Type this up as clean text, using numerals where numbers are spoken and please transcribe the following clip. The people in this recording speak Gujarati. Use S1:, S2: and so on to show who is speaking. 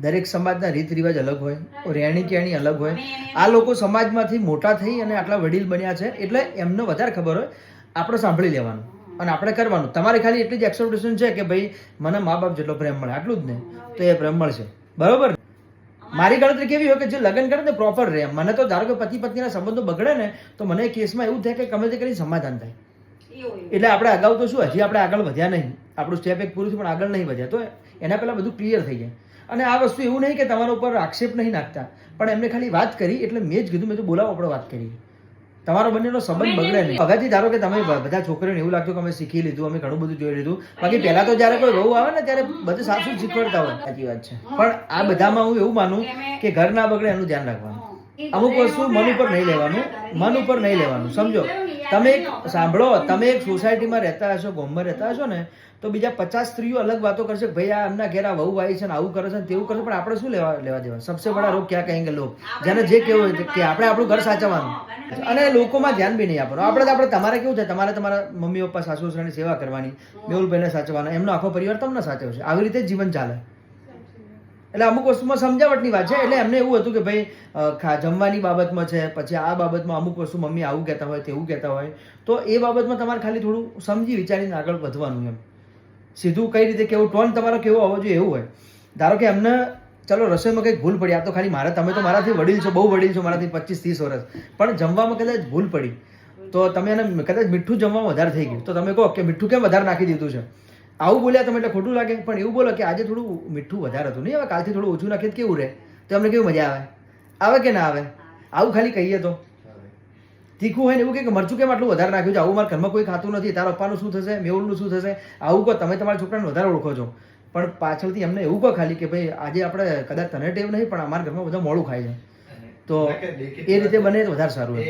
S1: દરેક સમાજના રીત રિવાજ અલગ હોય, રહેણી કહેણી અલગ હોય. આ લોકો સમાજમાંથી મોટા થઈ અને આટલા વડીલ બન્યા છે એટલે એમને વધારે ખબર હોય. આપણે સાંભળી લેવાનું અને આપણે કરવાનું. તમારે ખાલી એટલી જ એક્સપેક્ટેશન છે કે ભાઈ મને મા બાપ જેટલો પ્રેમ મળે, આટલું જ ને, તો એ પ્રેમ મળશે. બરોબર. મારી ગણતરી કેવી હોય કે જે લગ્ન કરે ને પ્રોપર રહે. મને તો ધારો કે પતિ પત્નીના સંબંધો બગડે ને તો મને એ કેસમાં એવું થાય કે ગમે તે કરી સમાધાન થાય. એટલે આપણે અગાઉ તો શું, હજી આપણે આગળ વધ્યા નહીં. આપણું સ્ટેપ એક પૂરું થયું પણ આગળ નહીં વધ્યા, તો એના પહેલાં બધું ક્લિયર થઈ જાય. અને આ વસ્તુ એવું નહીં કે તમારા ઉપર આક્ષેપ નહીં નાખતા, પણ એમને ખાલી વાત કરી એટલે મેં જ કીધું, મેં તો બોલાવો આપણે વાત કરી. તમારો બંનેનો સંબંધ બગડે નહીં. અગાથી ધારો કે તમે બધા છોકરીઓને એવું લાગતું કે અમે શીખી લીધું, અમે ઘણું બધું જોઈ લીધું. બાકી પહેલા તો જ્યારે કોઈ વહુ આવે ને ત્યારે બધું સાચું શીખવાડતા હોય. સાચી વાત છે. પણ આ બધામાં હું એવું માનું કે ઘર ના બગડે એનું ધ્યાન રાખવાનું. અમુક વસ્તુ મન ઉપર નહીં લેવાનું, મન ઉપર નહીં લેવાનું. સમજો, તમે એક સાંભળો, તમે એક સોસાયટીમાં રહેતા હશો, ગામમાં રહેતા હશો ને, તો બીજા 50 સ્ત્રીઓ અલગ વાતો કરશે, ભાઈ આ એમના ઘેર આ વહુ આવી છે ને આવું કરે છે ને તેવું કરે છે. પણ આપણે શું લેવા દેવા? સબસે બડા રોગ ક્યાં કહેંગે લોગ. જેને જે કેવું હોય કે આપણે આપણું ઘર સાચવવાનું અને લોકોમાં ધ્યાન બી નહીં આપવાનું. આપણે તમારે કેવું થાય, તમારે તમારા મમ્મી પપ્પા સાસુ સસરાની સેવા કરવાની, મેહુલભાઈને સાચવવાના, એમનો આખો પરિવાર તમને સાચવશે. આવી રીતે જીવન ચાલે. એટલે અમુક વસ્તુમાં સમજાવટની વાત છે. એટલે એમને એવું હતું કે ભાઈ જમવાની બાબતમાં છે, પછી આ બાબતમાં અમુક વસ્તુ મમ્મી આવું કહેતા હોય, તેવું કહેતા હોય, તો એ બાબતમાં તમારે ખાલી થોડું સમજી વિચારીને આગળ વધવાનું. એમ સીધું કઈ રીતે કેવું, ટોન તમારો કેવો હોવો જોઈએ એવું હોય. ધારો કે એમને ચલો રસોઈમાં કંઈક ભૂલ પડી, આ તો ખાલી મારે, તમે તો મારાથી વડીલ છો, બહુ વડીલ છો, મારાથી 25-30 વર્ષ, પણ જમવામાં કદાચ ભૂલ પડી તો તમે એને કદાચ મીઠું જમવામાં વધારે થઈ ગયું તો તમે કહો કે મીઠું કેમ વધારે નાખી દીધું છે, આવું બોલ્યા તમે એટલે ખોટું લાગે. પણ એવું બોલો કે આજે થોડું મીઠું વધારે હતું, નહીં હવે કાલથી થોડું ઓછું નાખીએ તો કેવું રહે, તો અમને કેવી મજા આવે કે ના આવે? આવું ખાલી કહીએ તો. તીખું હોય ને એવું કે મરચું કેમ આટલું વધારે નાખ્યું છે, આવું મારા ઘરમાં કોઈ ખાતું નથી, તારા પપ્પાનું શું થશે, મેહુલનું શું થશે, આવું કહો. તમે તમારા છોકરાને વધારે ઓળખો છો, પણ પાછળથી એમને એવું કહો ખાલી કે ભાઈ આજે આપણે કદાચ તને ટેવ નહીં પણ અમારા ઘરમાં બધા મોડું ખાય છે, તો એ રીતે બને તો વધારે સારું.